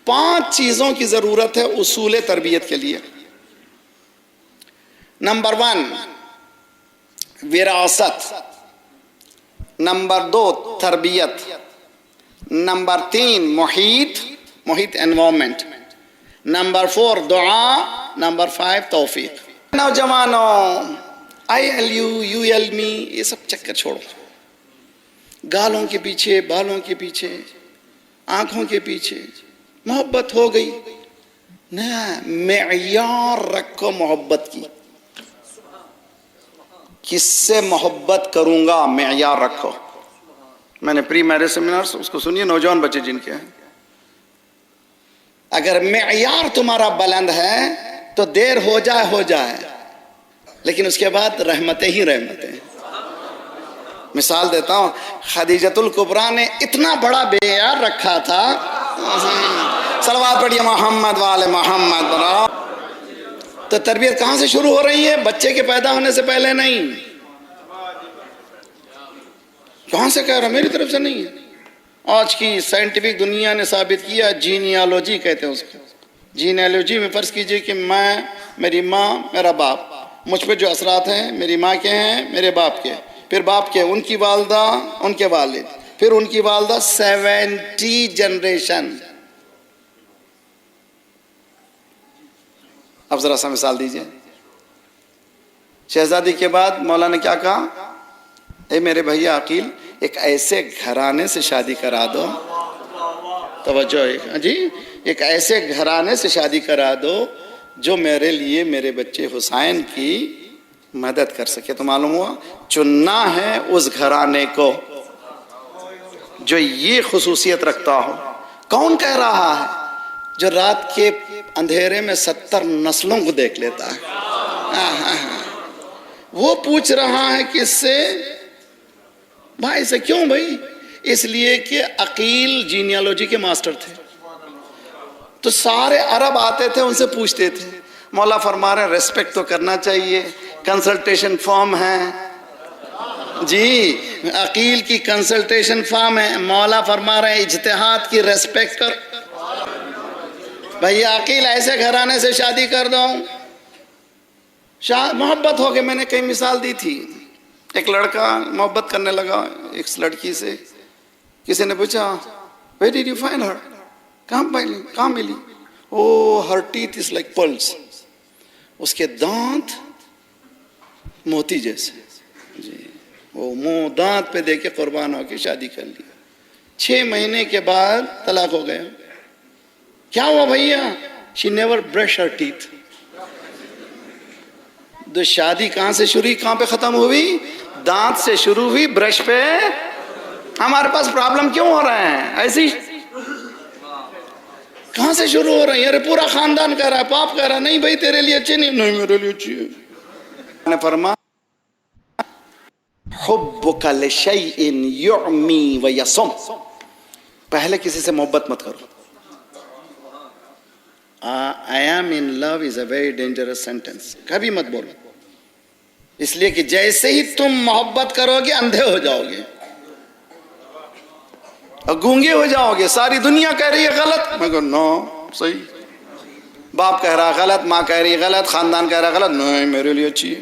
5 چیزوں کی ضرورت ہے اصول تربیت کے لیے۔ نمبر 1 وراثت، نمبر 2 تربیت، نمبر 3 محیط انوائرمنٹ، نمبر 4 دعا، نمبر 5 توفیق۔ نوجوانوں، ILU ULME یہ سب چکر چھوڑو، گالوں کے پیچھے، بالوں کے پیچھے، آنکھوں کے پیچھے محبت ہو گئی نہ، معیار رکھو محبت کی، کس سے محبت کروں گا معیار رکھو۔ میں نے پری میرج سیمینار اس کو سنیے، نوجوان بچے جن کے ہیں، اگر معیار تمہارا بلند ہے تو دیر ہو جائے لیکن اس کے بعد رحمتیں ہی رحمتیں۔ مثال دیتا ہوں، خدیجۃ الکبریٰ نے اتنا بڑا معیار رکھا تھا، صلوات پڑھیے محمد وآل محمد۔ تو تربیت کہاں سے شروع ہو رہی ہے؟ بچے کے پیدا ہونے سے پہلے نہیں۔ کہاں سے کہہ رہا؟ میری طرف سے نہیں ہے، آج کی سائنٹیفک دنیا نے ثابت کیا، جینیالوجی کہتے ہیں اس کو۔ جینیالوجی میں فرض کیجئے کہ میں، میری ماں، میرا باپ، مجھ پہ جو اثرات ہیں میری ماں کے ہیں، میرے باپ کے، پھر باپ کے، ان کی والدہ، ان کے والد، پھر ان کی والدہ، 70 جنریشن۔ اب ذرا سا مثال دیجئے، شہزادی کے بعد مولا نے کیا کہا؟ اے میرے بھیا عقیل، ایک ایسے گھرانے سے شادی کرا دو، توجہ ہے جی، ایک ایسے گھرانے سے شادی کرا دو جو میرے لیے میرے بچے حسین کی مدد کر سکے۔ تو معلوم ہوا چننا ہے اس گھرانے کو جو یہ خصوصیت رکھتا ہو۔ کون کہہ رہا ہے؟ جو رات کے اندھیرے میں 70 نسلوں کو دیکھ لیتا ہے۔ وہ پوچھ رہا ہے کس سے؟ بھائی سے۔ کیوں بھائی؟ اس لیے کہ عقیل جینیالوجی کے ماسٹر تھے، تو سارے عرب آتے تھے ان سے پوچھتے تھے۔ مولا فرما رہے ہیں ریسپیکٹ تو کرنا چاہیے، کنسلٹیشن فارم ہے جی، عقیل کی کنسلٹیشن فارم ہے، مولا فرما رہے ہیں اجتہاد کی ریسپیکٹ کر۔ بھئی عقیل ایسے گھرانے سے شادی کر دو، محبت ہو گئی۔ میں نے کئی مثال دی تھی، ایک لڑکا محبت کرنے لگا ایک لڑکی سے، کسی نے پوچھا where did you find her؟ کہاں ملی؟ oh her teeth is like pearls، اس کے دانت موتی جیسے جی، وہ منہ دانت پہ دے کے قربان ہو کے شادی کر لی۔ 6 مہینے کے بعد طلاق ہو گیا۔ کیا ہوا بھیا؟ she never brushed her teeth۔ تو شادی کہاں سے شروع ہوئی، کہاں پہ ختم ہوئی؟ دانت سے شروع ہوئی، برش پہ۔ ہمارے پاس پرابلم کیوں ہو رہے ہیں ایسی؟ کہاں سے شروع ہو رہی ہے؟ ارے پورا خاندان کہہ رہا ہے، باپ کہہ رہا ہے نہیں بھائی تیرے لیے اچھی نہیں، نہیں میرے لیے اچھی ہے۔ میں نے فرمایا حبک لشیء یعمی ویصم، پہلے کسی سے محبت مت کرو۔ I am in love is a very dangerous sentence، کبھی مت بولو، اس لیے کہ جیسے ہی تم محبت کرو گے اندھے ہو جاؤ گے اور گونگے ہو جاؤ گے۔ ساری دنیا کہہ رہی ہے غلط، میں کہوں نو صحیح، باپ کہہ رہا غلط، ماں کہہ رہی غلط، خاندان کہہ رہا غلط، نہیں میرے لیے اچھی ہے،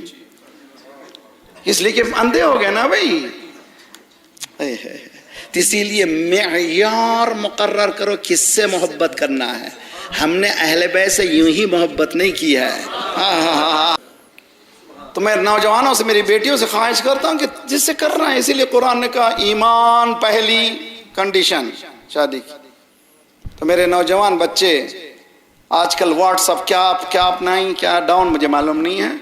اس لیے کہ اندھے ہو گئے نا بھائی۔ اسی لیے معیار مقرر کرو کس سے محبت کرنا ہے۔ ہم نے اہل بیت سے یوں ہی محبت نہیں کی ہے۔ تو میں نوجوانوں سے، میری بیٹیوں سے خواہش کرتا ہوں کہ جس سے کر رہا ہے، اسی لیے قرآن نے کہا ایمان پہلی کنڈیشن شادی کی۔ تو میرے نوجوان بچے آج کل واٹس اپ کیا اپنائیں کیا ڈاؤن مجھے معلوم نہیں ہے،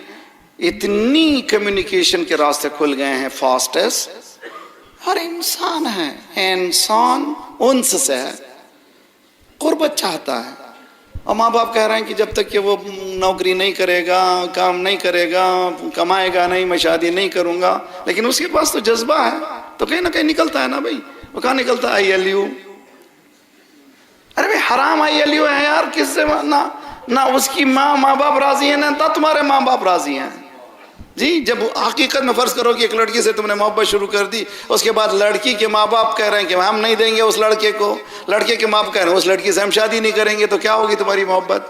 اتنی کمیونیکیشن کے راستے کھل گئے ہیں فاسٹسٹ۔ ہر انسان ہے، انسان انس سے ہے، قربت چاہتا ہے، اور ماں باپ کہہ رہے ہیں کہ جب تک کہ وہ نوکری نہیں کرے گا، کام نہیں کرے گا، کمائے گا نہیں، میں شادی نہیں کروں گا۔ لیکن اس کے پاس تو جذبہ ہے، تو کہیں نہ کہیں نکلتا ہے نا بھائی۔ وہ کہاں نکلتا ہے؟ ILU۔ ارے بھائی حرام ILU ہے یار، کس سے نہ اس کی ماں باپ راضی ہیں، نہ تمہارے ماں باپ راضی ہیں۔ جی جب حقیقت میں فرض کرو کہ ایک لڑکی سے تم نے محبت شروع کر دی، اس کے بعد لڑکی کے ماں باپ کہہ رہے ہیں کہ ہم نہیں دیں گے اس لڑکے کو، لڑکے کے ماں باپ کہہ رہے ہیں اس لڑکی سے ہم شادی نہیں کریں گے، تو کیا ہوگی تمہاری محبت؟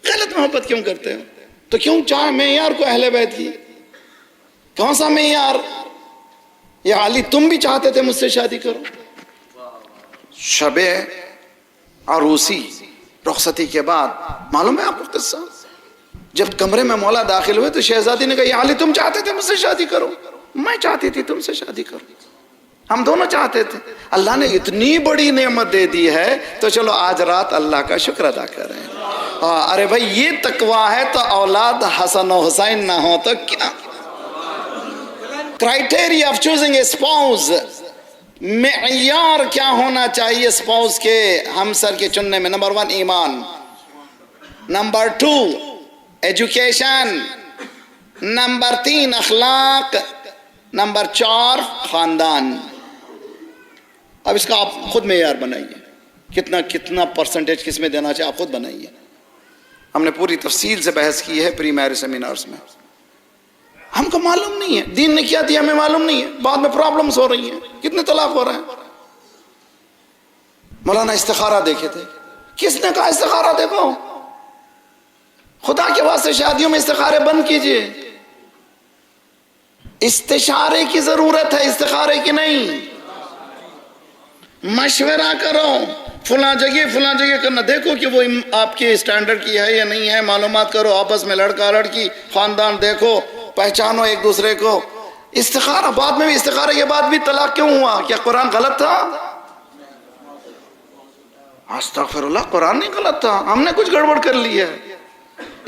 غلط محبت کیوں کرتے ہو؟ تو کیوں چاہے معیار کو اہل بیت کی؟ کون سا معیار؟ یا علی تم بھی چاہتے تھے مجھ سے شادی کرو؟ شب عروسی رخصتی کے بعد معلوم ہے آپ کو قصہ، جب کمرے میں مولا داخل ہوئے تو شہزادی نے کہا یا علی تم چاہتے تھے مجھ سے شادی کرو؟ میں چاہتی تھی تم سے شادی کرو، ہم دونوں چاہتے تھے، اللہ نے اتنی بڑی نعمت دے دی ہے تو چلو آج رات اللہ کا شکر ادا کریں۔ ارے بھائی یہ تقویٰ ہے تو اولاد حسن و حسین نہ ہو تو کیا؟ Criteria of choosing a spouse, معیار کیا ہونا چاہیے اسپاؤز کے ہمسر کے چننے میں؟ نمبر 1 ایمان، نمبر 2 ایجوکیشن، نمبر 3 اخلاق، نمبر 4 خاندان۔ اب اس کا آپ خود معیار بنائیے، کتنا پرسنٹیج کس میں دینا چاہیے آپ خود بنائیے۔ ہم نے پوری تفصیل سے بحث کی ہے پری میرج سیمینارز میں، ہم کو معلوم نہیں ہے دین نے کیا دیا، ہمیں معلوم نہیں ہے، بعد میں پرابلمز ہو رہی ہیں، کتنے طلاق ہو رہے ہیں۔ مولانا استخارہ دیکھے تھے، کس نے کہا استخارہ دیکھو؟ خدا کے واسطے شادیوں میں استخارے بند کیجئے، استشارے کی ضرورت ہے، استخارے کی نہیں۔ مشورہ کرو، فلاں جگہ کرنا، دیکھو کہ وہ آپ کے اسٹینڈرڈ کی ہے یا نہیں ہے، معلومات کرو آپس میں، لڑکا لڑکی خاندان دیکھو، پہچانو ایک دوسرے کو۔ استخارہ بعد میں بھی، استخارے کے بعد بھی طلاق کیوں ہوا؟ کیا قرآن غلط تھا؟ استغفر اللہ، قرآن نہیں غلط تھا، ہم نے کچھ گڑبڑ کر لی ہے۔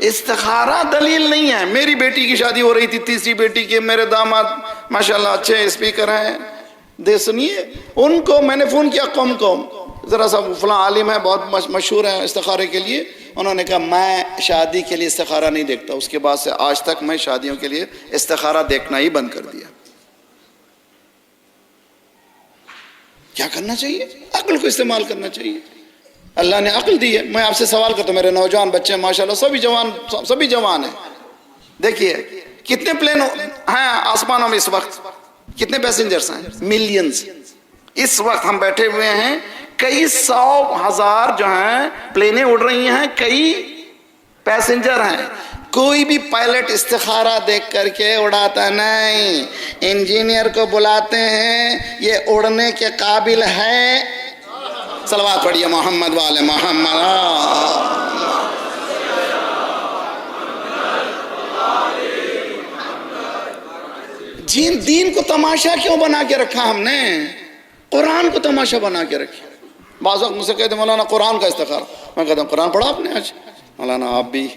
استخارہ دلیل نہیں ہے۔ میری بیٹی کی شادی ہو رہی تھی، تیسری بیٹی کے، میرے داماد ماشاءاللہ اچھے اسپیکر ہیں، دے سنیے، ان کو میں نے فون کیا قوم کو، ذرا سا فلاں عالم ہے بہت مشہور ہے استخارے کے لیے، انہوں نے کہا میں شادی کے لیے استخارہ نہیں دیکھتا، اس کے بعد سے آج تک میں شادیوں کے لیے استخارہ دیکھنا ہی بند کر دیا۔ کیا کرنا چاہیے؟ عقل کو استعمال کرنا چاہیے، اللہ نے عقل دی ہے۔ میں آپ سے سوال کرتا ہوں، میرے نوجوان بچے ماشاءاللہ سبھی جوان ہیں، دیکھیے کتنے پلین ہیں آسمانوں میں اس وقت، کتنے پیسنجرز ہیں؟ ملینز۔ اس وقت ہم بیٹھے ہوئے ہیں، کئی 100,000 جو ہیں پلینیں اڑ رہی ہیں، کئی پیسنجر ہیں۔ کوئی بھی پائلٹ استخارہ دیکھ کر کے اڑاتا نہیں، انجینئر کو بلاتے ہیں، یہ اڑنے کے قابل ہے؟ صلوات پڑھیے محمد والے محمد۔ دین کو تماشا کیوں بنا کے رکھا ہم نے؟ قرآن کو تماشا بنا کے رکھا۔ بعض وقت مجھ سے کہتے ہیں مولانا قرآن کا استخارہ، میں کہتا ہوں قرآن پڑھا آپ نے آج؟ مولانا آپ بھی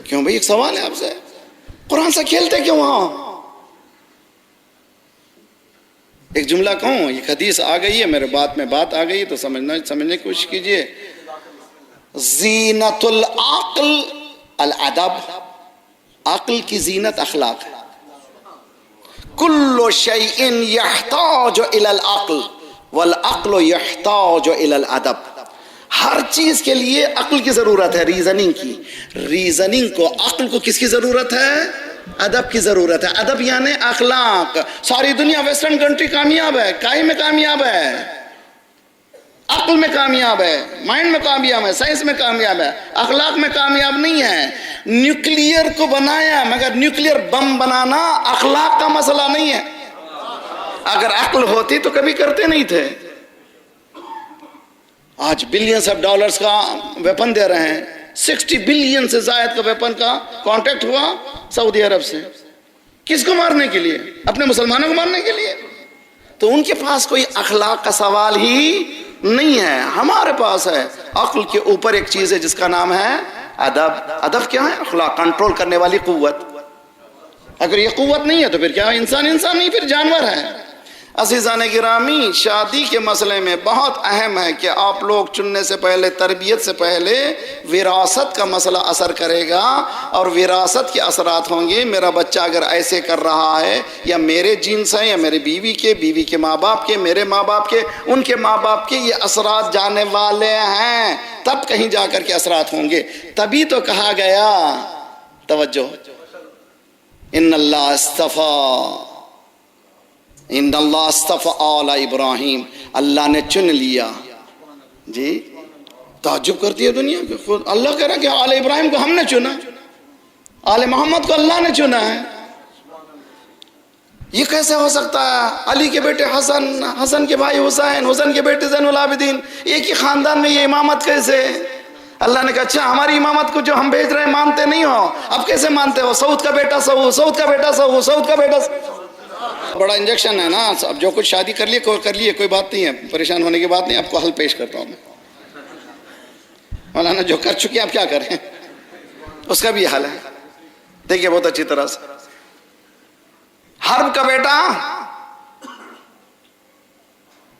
کیوں بھائی؟ ایک سوال ہے آپ سے، قرآن سے کھیلتے کیوں؟ ہاں ایک جملہ کہوں، ایک حدیث آ گئی ہے میرے بات میں، بات آ گئی ہے تو سمجھنے کی کوشش کیجئے۔ زینت العقل الادب، عقل کی زینت اخلاق ہے۔ کل شیء یحتاج الی العقل والعقل یحتاج الی الادب، ہر چیز کے لیے عقل کی ضرورت ہے، ریزننگ کی، ریزننگ کو عقل کو کس کی ضرورت ہے؟ ادب کی ضرورت ہے۔ ادب یعنی اخلاق۔ ساری دنیا ویسٹرن کنٹری کامیاب ہے، کائی میں کامیاب ہے؟ عقل میں کامیاب ہے، مائنڈ میں کامیاب ہے، سائنس میں کامیاب ہے، اخلاق میں کامیاب نہیں ہے۔ نیوکلیئر کو بنایا، مگر نیوکلیئر بم بنانا اخلاق کا مسئلہ نہیں ہے۔ اگر عقل ہوتی تو کبھی کرتے نہیں تھے۔ آج بلینز آف ڈالرز کا ویپن دے رہے ہیں، 60 بلین سے زائد کا ویپن کا کانٹیکٹ ہوا سعودی عرب سے، کس کو مارنے کے لیے؟ اپنے مسلمانوں کو مارنے کے لیے۔ تو ان کے پاس کوئی اخلاق کا سوال ہی نہیں ہے، ہمارے پاس ہے۔ عقل کے اوپر ایک چیز ہے جس کا نام ہے ادب۔ ادب کیا ہے؟ اخلاق، کنٹرول کرنے والی قوت۔ اگر یہ قوت نہیں ہے تو پھر کیا؟ انسان نہیں، پھر جانور ہے۔ عزیزان گرامی، شادی کے مسئلے میں بہت اہم ہے کہ آپ لوگ چننے سے پہلے، تربیت سے پہلے وراثت کا مسئلہ اثر کرے گا، اور وراثت کے اثرات ہوں گے۔ میرا بچہ اگر ایسے کر رہا ہے، یا میرے جینس ہیں، یا میرے بیوی کے ماں باپ کے، میرے ماں باپ کے، ان کے ماں باپ کے، یہ اثرات جانے والے ہیں، تب کہیں جا کر کے اثرات ہوں گے۔ تبھی تو کہا گیا، توجہ، ان اللہ اصطفى آل ابراہیم، اللہ نے چن لیا. جی تعجب کرتی ہے دنیا کہ خود اللہ کہہ رہا کہ آل ابراہیم کو ہم نے چنا، آل محمد کو اللہ نے چنا ہے. یہ کیسے ہو سکتا ہے؟ علی کے بیٹے حسن، حسن کے بھائی حسین، حسن کے بیٹے زین العابدین، ایک ہی خاندان میں یہ امامت کیسے؟ اللہ نے کہا اچھا ہماری امامت کو جو ہم بھیج رہے ہیں مانتے نہیں ہو، اب کیسے مانتے ہو؟ سعود کا بیٹا سعود، سعود کا بیٹا سعود، سعود کا بیٹا بڑا انجیکشن ہے نا. اب جو کچھ شادی کر لیے کوئی بات نہیں ہے، پریشان ہونے کی بات نہیں. آپ کو حل پیش کرتا ہوں میں. مولانا جو کر چکے آپ کیا کریں، اس کا بھی حل ہے. دیکھیے بہت اچھی طرح سے، حرب کا بیٹا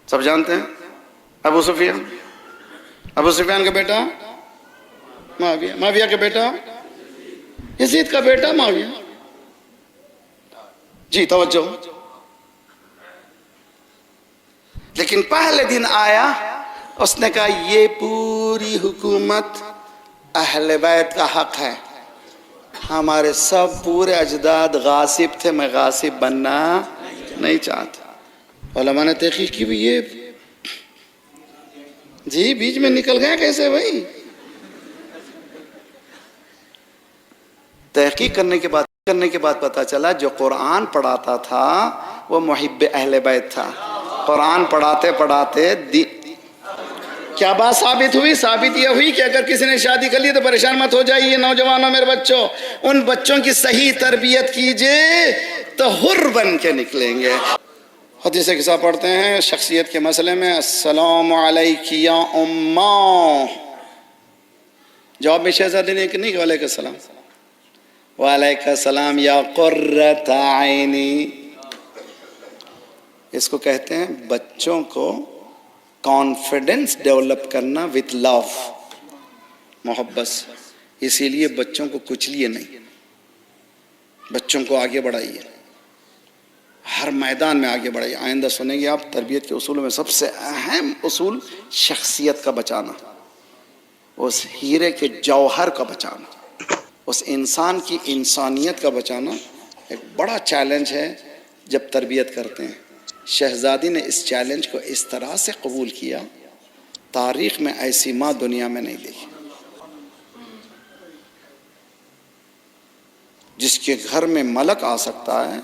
سب جانتے ہیں، ابو سفیان، ابو سفیان کا بیٹا معاویہ، معاویہ کا بیٹا یزید کا بیٹا معاویہ. جی توجہ. لیکن پہلے دن آیا، اس نے کہا یہ پوری حکومت اہل بیت کا حق ہے، ہمارے سب پورے اجداد غاصب تھے، میں غاصب بننا نہیں چاہتا. علماء نے تحقیق کی بھی، یہ جی بیچ میں نکل گیا کیسے بھائی؟ تحقیق کرنے کے بعد پتا چلا جو قرآن پڑھاتا تھا وہ محب اہل بیت تھا. قرآن پڑھاتے پڑھاتے کیا بات ثابت ہوئی؟ ثابت یہ ہوئی کہ اگر کسی نے شادی کر لی تو پریشان مت ہو جائیے نوجوانوں، میرے بچوں، ان بچوں کی صحیح تربیت کیجئے تو حر بن کے نکلیں گے. حدیث قصہ پڑھتے ہیں شخصیت کے مسئلے میں، السلام علیک یا اماں. جواب میں شہزادی نے کہ نہیں کہ وعلیکم السلام، وعلیکم السلام یا قرۃ عینی. اس کو کہتے ہیں بچوں کو کانفیڈنس ڈیولپ کرنا وتھ لو، محبت سے. اسی لیے بچوں کو کچلیے نہیں، بچوں کو آگے بڑھائیے، ہر میدان میں آگے بڑھائیے. آئندہ سنیں گے آپ تربیت کے اصولوں میں سب سے اہم اصول شخصیت کا بچانا، اس ہیرے کے جوہر کا بچانا، اس انسان کی انسانیت کا بچانا ایک بڑا چیلنج ہے جب تربیت کرتے ہیں. شہزادی نے اس چیلنج کو اس طرح سے قبول کیا، تاریخ میں ایسی ماں دنیا میں نہیں دیکھی. جس کے گھر میں ملک آ سکتا ہے.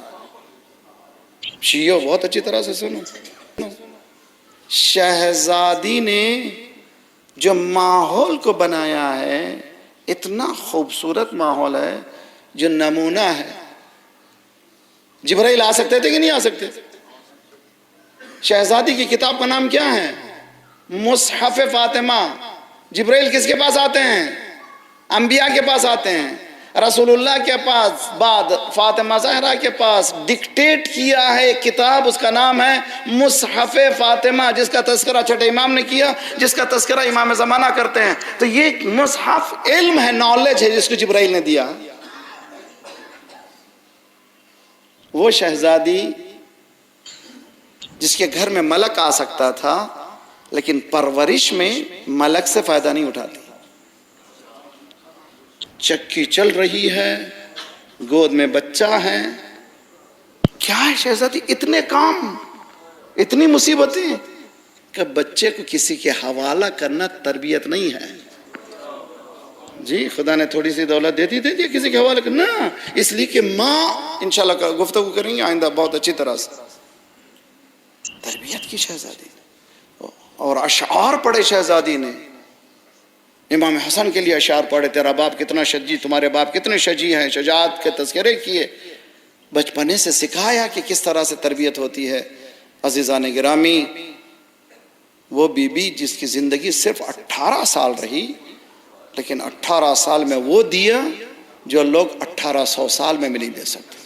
شیعوں بہت اچھی طرح سے سنو، شہزادی نے جو ماحول کو بنایا ہے اتنا خوبصورت ماحول ہے جو نمونہ ہے. جبرائیل آ سکتے تھے کہ نہیں آ سکتے؟ شہزادی کی کتاب کا نام کیا ہے؟ مصحف فاطمہ. جبرائیل کس کے پاس آتے ہیں؟ انبیاء کے پاس آتے ہیں. رسول اللہ کے پاس بعد فاطمہ زہرا کے پاس ڈکٹیٹ کیا ہے ایک کتاب، اس کا نام ہے مصحف فاطمہ، جس کا تذکرہ چھٹے امام نے کیا، جس کا تذکرہ امام زمانہ کرتے ہیں. تو یہ مصحف علم ہے، نالج ہے جس کو جبرائیل نے دیا. وہ شہزادی جس کے گھر میں ملک آ سکتا تھا لیکن پرورش میں ملک سے فائدہ نہیں اٹھاتی. چکی چل رہی ہے، گود میں بچہ ہے، کیا ہے شہزادی؟ اتنے کام، اتنی مصیبتیں کہ بچے کو کسی کے حوالہ کرنا تربیت نہیں ہے. جی خدا نے تھوڑی سی دولت دے دی کسی کے حوالے کرنا، اس لیے کہ ماں انشاءاللہ گفتگو کریں گے آئندہ بہت اچھی طرح سے. تربیت کی شہزادی اور اشعار پڑھے شہزادی نے. امام حسن کے لیے اشعار پڑھے، تیرا باپ کتنا شجی، تمہارے باپ کتنے شجی ہیں، شجاعت کے تذکرے کیے. بچپنے سے سکھایا کہ کس طرح سے تربیت ہوتی ہے. عزیزان گرامی، وہ بی بی جس کی زندگی صرف 18 سال رہی، لیکن 18 سال میں وہ دیا جو لوگ 1800 سال میں بھی نہیں دے سکتے.